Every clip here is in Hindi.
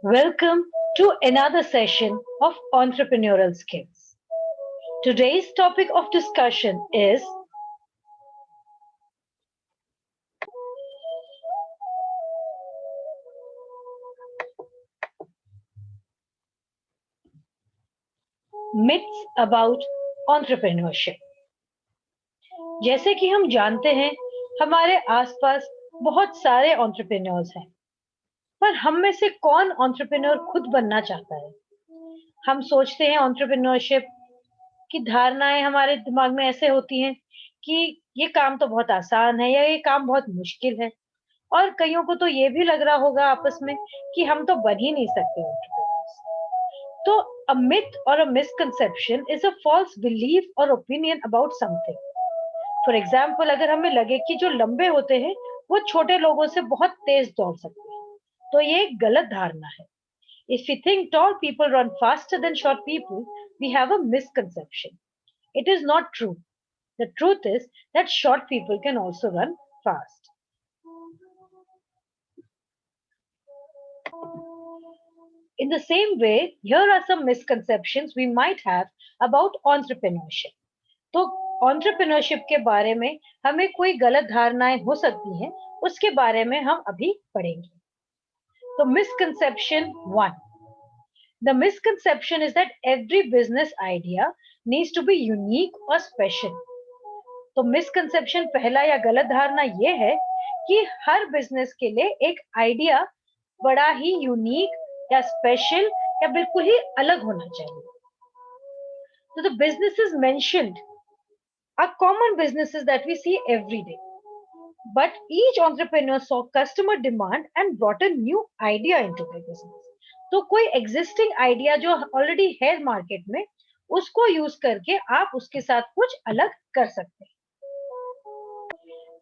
Welcome to another session of entrepreneurial skills. Today's topic of discussion is myths about entrepreneurship. जैसे कि हम जानते हैं, हमारे आसपास बहुत सारे एंटरप्रेन्योर्स हैं, पर हम में से कौन एंटरप्रेन्योर खुद बनना चाहता है? हम सोचते हैं एंटरप्रेन्योरशिप की धारणाएं हमारे दिमाग में ऐसे होती हैं कि ये काम तो बहुत आसान है या ये काम बहुत मुश्किल है। और कईयों को तो ये भी लग रहा होगा आपस में कि हम तो बन ही नहीं सकते एंटरप्रेन्योर्स। तो अ मिथ और a misconception is a false belief और opinion about something. For example, अगर हमें लगे कि जो लंबे होते हैं वो छोटे लोगों से बहुत तेज दौड़ सकते हैं, तो ये एक गलत धारणा है। If we think tall people run faster than short people, we have a misconception. It is not true. The truth is that short people can also run fast. In the same way, here are some misconceptions we might have about entrepreneurship. तो entrepreneurship के बारे में हमें कोई गलत धारणाएं हो सकती हैं, उसके बारे में हम अभी पढ़ेंगे। तो misconception 1. The misconception is that every business idea needs to be unique or special. तो मिसकंसेप्शन पहला या गलत धारणा ये है कि हर बिजनेस के लिए एक आइडिया बड़ा ही यूनिक या स्पेशल या बिल्कुल ही अलग होना चाहिए। तो the businesses mentioned are common businesses that we see every day, but each entrepreneur saw customer demand and brought a new idea into their business. तो कोई एग्जिस्टिंग आइडिया जो ऑलरेडी है मार्केट में, उसको यूज करके आप उसके साथ कुछ अलग कर सकते हैं।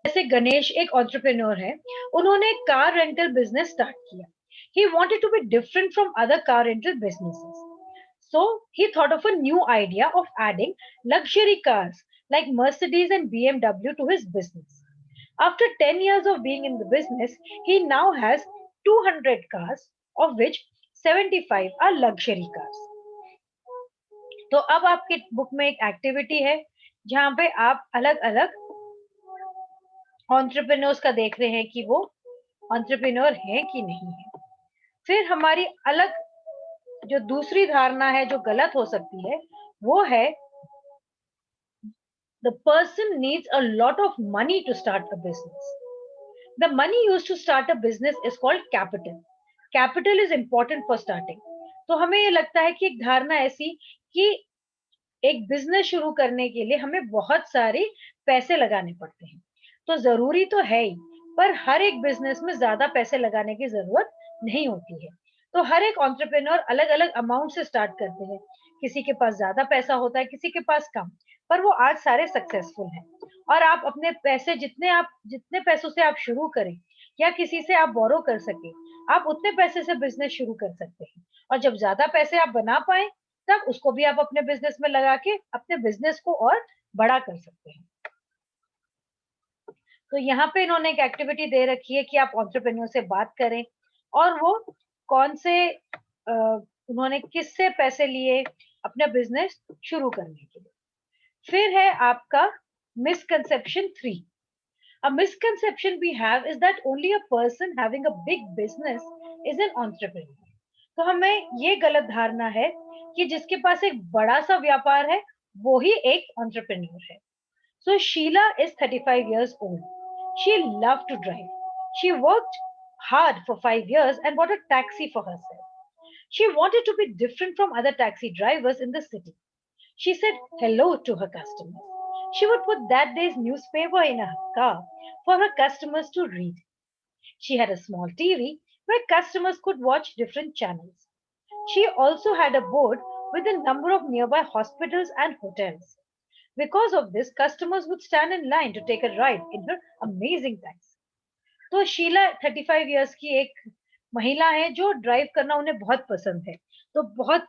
जैसे गणेश एक एंटरप्रेन्योर है, उन्होंने कार रेंटल बिजनेस स्टार्ट किया। He wanted to be different from other car rental businesses. So he thought of a new idea of adding luxury cars like Mercedes and BMW to his business. After 10 years of being in the business, he now has 200 cars, of which 75 are luxury cars. तो अब आपके बुक में एक एक्टिविटी है जहां पे आप अलग अलग एंटरप्रेन्योर्स का देख रहे हैं कि वो एंटरप्रेन्योर हैं कि नहीं है। फिर हमारी अलग जो दूसरी धारणा है जो गलत हो सकती है, वो है the person needs a lot of money to start a business. The money used to start a business is called capital. Capital is important for starting. तो हमें ये लगता है कि एक धारणा ऐसी कि एक बिजनेस शुरू करने के लिए हमें बहुत सारे पैसे लगाने पड़ते हैं। तो जरूरी तो है ही, पर हर एक बिजनेस में ज्यादा पैसे लगाने की जरूरत नहीं होती है। तो हर एक एंटरप्रेन्योर अलग अलग अमाउंट से स्टार्ट करते हैं। किसी के पास ज्यादा पैसा होता है, किसी के पास कम, पर वो आज सारे सक्सेसफुल हैं। और आप अपने पैसे जितने पैसों से आप शुरू करें या किसी से आप बोरो कर सके, आप उतने पैसे से बिजनेस शुरू कर सकते हैं। और जब ज्यादा पैसे आप बना पाए, तब उसको भी आप अपने बिजनेस में लगा के अपने बिजनेस को और बड़ा कर सकते हैं। तो यहाँ पे इन्होंने एक एक्टिविटी दे रखी है कि आप एंटरप्रेन्योर से बात करें और वो कौन से उन्होंने किससे पैसे लिए अपना बिजनेस शुरू करने के लिए। फिर है आपका misconception 3. A misconception we have is that only a person having a big business is an entrepreneur. तो हमें ये गलत धारणा है कि जिसके पास एक बड़ा सा व्यापार है वो ही एक एंटरप्रेन्योर है. So Sheila is 35 years old. She loved to drive. She worked hard for 5 years and bought a taxi for herself. She wanted to be different from other taxi drivers in the city. She said hello to her customers. She would put that day's newspaper in her car for her customers to read. She had a small TV where customers could watch different channels. She also had a board with a number of nearby hospitals and hotels. Because of this, customers would stand in line to take a ride in her amazing taxi. तो शीला 35 इयर्स की एक महिला है जो ड्राइव करना उन्हें बहुत पसंद है। तो बहुत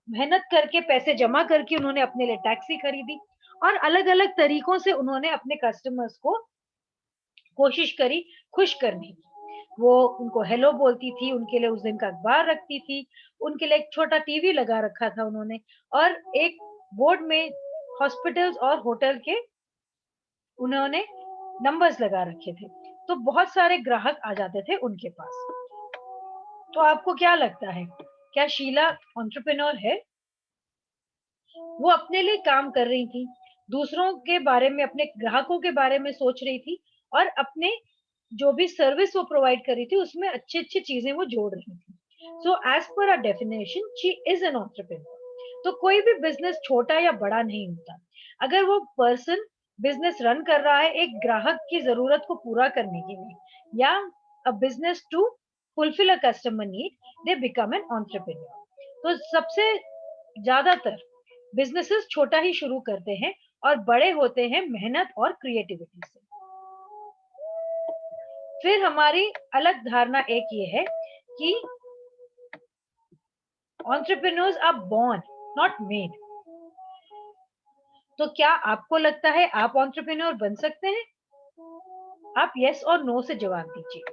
मेहनत करके पैसे जमा करके उन्होंने अपने लिए टैक्सी खरीदी और अलग-अलग तरीकों से उन्होंने अपने कस्टमर्स को कोशिश करी खुश करने की। वो उनको हेलो बोलती थी, उनके लिए उस दिन का अखबार रखती थी, उनके लिए एक छोटा टीवी लगा रखा था उन्होंने, और एक बोर्ड में हॉस्पिटल्स और होटल के उन्होंने नंबर्स लगा रखे थे। तो बहुत सारे ग्राहक आ जाते थे उनके पास। तो आपको क्या लगता है, क्या शीला एंटरप्रेन्योर है? वो अपने लिए काम कर रही थी, दूसरों के बारे में, अपने ग्राहकों के बारे में सोच रही थी, और अपने जो भी सर्विस वो प्रोवाइड कर रही थी उसमें अच्छी-अच्छी चीजें वो जोड़ रही थी। So as per a definition she is an entrepreneur. तो कोई भी बिजनेस छोटा या बड़ा नहीं होता। अगर वो पर्सन बिजनेस रन कर रहा है एक ग्राहक की जरूरत को पूरा करने के लिए, या a business to fulfil a customer need, they become an entrepreneur. तो सबसे ज्यादातर बिजनेसेस छोटा ही शुरू करते हैं और बड़े होते हैं मेहनत और क्रिएटिविटी से। फिर हमारी अलग धारणा एक ये है कि entrepreneurs are born not made. तो क्या आपको लगता है आप एंटरप्रेन्योर बन सकते हैं? आप यस और नो से जवाब दीजिए।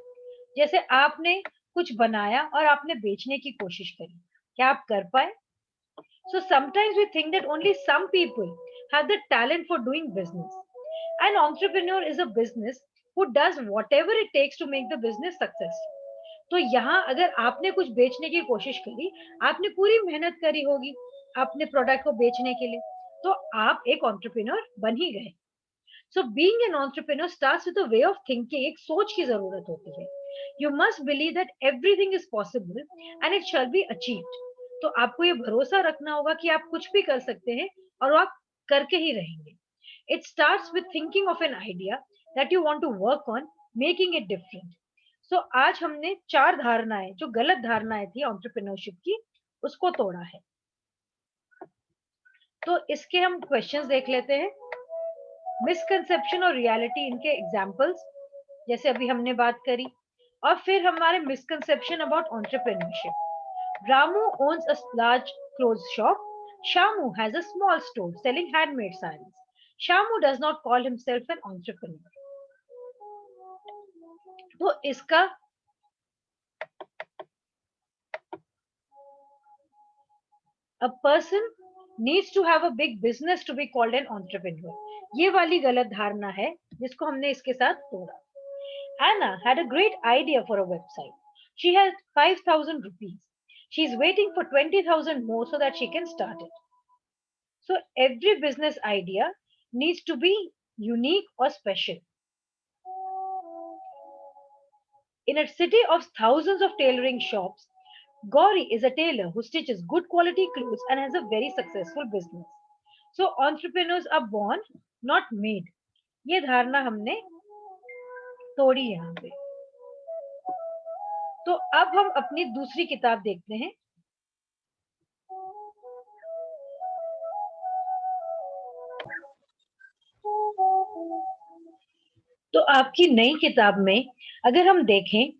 जैसे आपने कुछ बनाया और आपने बेचने की कोशिश करी, क्या आप कर पाए? So sometimes we think that only some people have the talent for doing business. An entrepreneur is a business who does whatever it takes to make the business successful. तो यहाँ अगर आपने कुछ बेचने की कोशिश करी, आपने पूरी मेहनत करी होगी अपने प्रोडक्ट को बेचने के लिए, तो आप एक एंटरप्रेन्योर बन ही गए। So being an entrepreneur starts with a way of thinking. एक सोच की जरूरत होती है। You must believe that everything is possible and it shall be achieved. तो आपको ये भरोसा रखना होगा कि आप कुछ भी कर सकते हैं और वो आप करके ही रहेंगे। It starts with thinking of an idea that you want to work on making it different. So आज हमने 4 धारणाएं, जो गलत धारणाएं थी एंटरप्रेन्योरशिप की, उसको तोड़ा है। तो इसके हम क्वेश्चंस देख लेते हैं। मिसकंसेप्शन और रियलिटी, इनके एग्जांपल्स जैसे अभी हमने बात करी। और फिर हमारे misconception about entrepreneurship. Ramu owns a large clothes shop. Shamu has a small store selling handmade sarees. Shamu does not call himself an entrepreneur. तो इसका a person needs to have a big business to be called an entrepreneur. ये वाली गलत धारणा है जिसको हमने इसके साथ तोड़ा। Anna had a great idea for a website. She had 5,000 rupees. She is waiting for 20,000 more so that she can start it. So every business idea needs to be unique or special. In a city of thousands of tailoring shops, Gauri is a tailor who stitches good quality clothes and has a very successful business. So entrepreneurs are born, not made. ये धारणा हमने तोड़ी यहाँ पे। तो अब हम अपनी दूसरी किताब देखते हैं। तो आपकी नई किताब में अगर हम देखें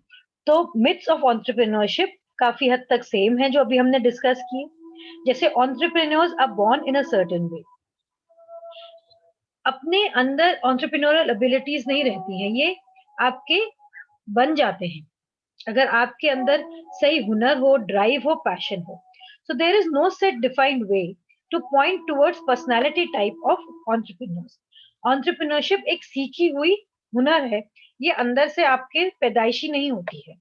तो मिथ्स ऑफ एंटरप्रेन्योरशिप काफी हद तक सेम है जो अभी हमने डिस्कस किए। जैसे entrepreneurs are born in a certain way. अपने अंदर एंटरप्रेन्योरल एबिलिटीज नहीं रहती हैं, ये आपके बन जाते हैं अगर आपके अंदर सही हुनर हो, ड्राइव हो, पैशन हो। So there is no set defined way to point towards personality type of entrepreneurs. Entrepreneurship एक सीखी हुई हुनर है, ये अंदर से आपके पैदाइशी नहीं होती है।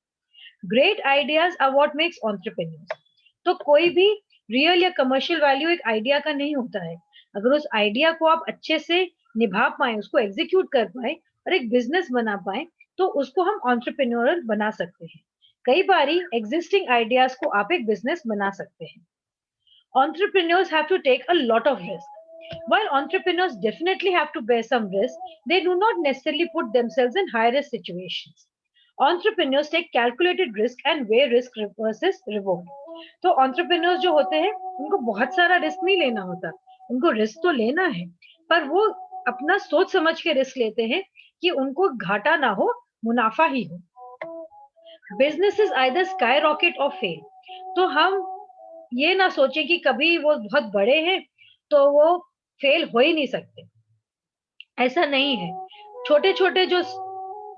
Great ideas are what makes entrepreneurs. तो कोई भी रियल या कमर्शियल वैल्यू एक आइडिया का नहीं होता है। अगर उस आइडिया को आप अच्छे से निभा पाए, उसको एग्जीक्यूट कर पाए और एक बिजनेस बना पाए, तो उसको हम एंटरप्रेन्योरल बना सकते हैं। कई बारी एग्जिस्टिंग आइडियाज को आप एक बिजनेस बना सकते हैं। Entrepreneurs have to take a lot of risk. While entrepreneurs definitely have to bear some risk, they do not necessarily put themselves in high risk situations. Entrepreneurs take calculated risk and weigh risk versus reward. तो entrepreneurs जो होते हैं उनको बहुत सारा रिस्क नहीं लेना होता। उनको रिस्क तो लेना है, पर वो अपना सोच समझ के रिस्क लेते हैं कि उनको घाटा ना हो, मुनाफा ही हो। Business is either sky rocket और फेल। तो हम ये ना सोचें कि कभी वो बहुत बड़े हैं तो वो फेल हो ही नहीं सकते। ऐसा नहीं है। छोटे छोटे जो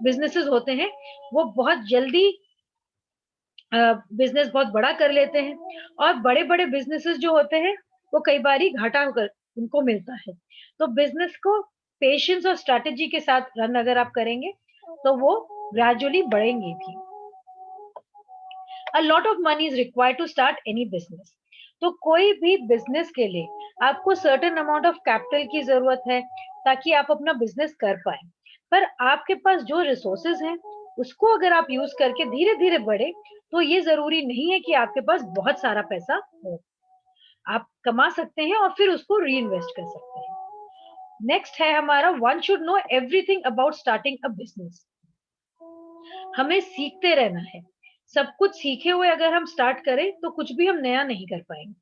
बिजनेसेस होते हैं वो बहुत जल्दी बिजनेस बहुत बड़ा कर लेते हैं, और बड़े-बड़े बिजनेसेस जो होते हैं वो कई बारी घाटा होकर उनको मिलता है। तो बिजनेस को पेशेंस और स्ट्रैटेजी के साथ रन अगर आप करेंगे तो वो ग्रेजुअली बढ़ेंगे भी। A lot of money is required to start any business. तो कोई भी बिजनेस के लिए आपको सर्टेन अमाउंट ऑफ कैपिटल की जरूरत है ताकि आप अपना बिजनेस कर पाए। पर आपके पास जो रिसोर्सेज हैं उसको अगर आप यूज करके धीरे धीरे बढ़े तो ये जरूरी नहीं है कि आपके पास बहुत सारा पैसा हो। आप कमा सकते हैं और फिर उसको री इन्वेस्ट कर सकते हैं। नेक्स्ट है हमारा, one should know everything about starting a business. हमें सीखते रहना है। सब कुछ सीखे हुए अगर हम स्टार्ट करें तो कुछ भी हम नया नहीं कर पाएंगे।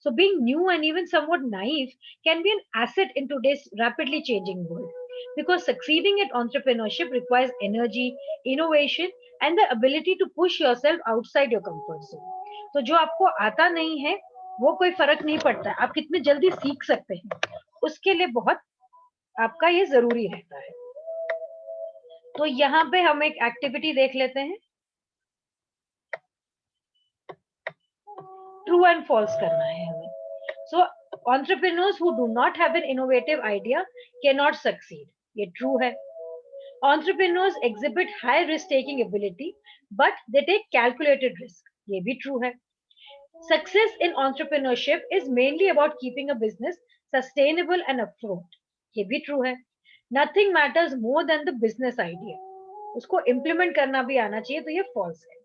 So being new and even somewhat naive can be an asset in today's rapidly changing world, because succeeding at entrepreneurship requires energy, innovation, and the ability to push yourself outside your comfort zone. तो जो आपको आता नहीं है वो कोई फर्क नहीं पड़ता है, आप कितने जल्दी सीख सकते हैं उसके लिए बहुत आपका ये जरूरी रहता है। तो यहाँ पे हम एक एक्टिविटी देख लेते हैं, ट्रू एंड फॉल्स करना है हमें। सो entrepreneurs who do not have an innovative idea cannot succeed, ये true है। Entrepreneurs exhibit high risk taking ability but they take calculated risk, ये भी true है। Success in entrepreneurship is mainly about keeping a business sustainable and afloat, ये भी true है। Nothing matters more than the business idea, उसको implement करना भी आना चाहिए, तो ये false है।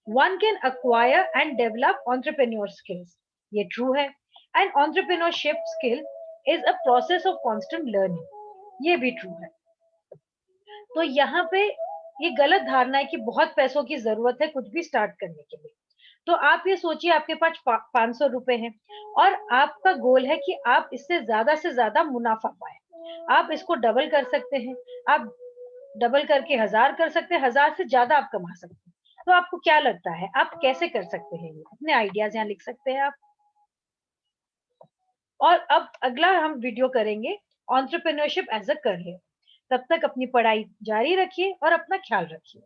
One can acquire and develop entrepreneur skills, ये true है। And entrepreneurship skill is a process of constant learning, ये भी true है। तो यहाँ पे ये गलत धारणा है कि बहुत पैसों की जरूरत है कुछ भी स्टार्ट करने के लिए। तो आप ये सोचिए आपके पास 500 रुपए हैं और आपका गोल है कि आप इससे से ज्यादा मुनाफा पाए। आप इसको डबल कर सकते हैं, आप डबल करके 1000 कर सकते हैं, 1000 से ज्यादा आप कमा सकते हैं। तो आपको क्या लगता है आप कैसे कर सकते हैं? ये अपने आइडियाज यहाँ लिख सकते हैं आप। और अब अगला हम वीडियो करेंगे एंटरप्रेन्योरशिप एज अ करियर। तब तक अपनी पढ़ाई जारी रखिए और अपना ख्याल रखिए।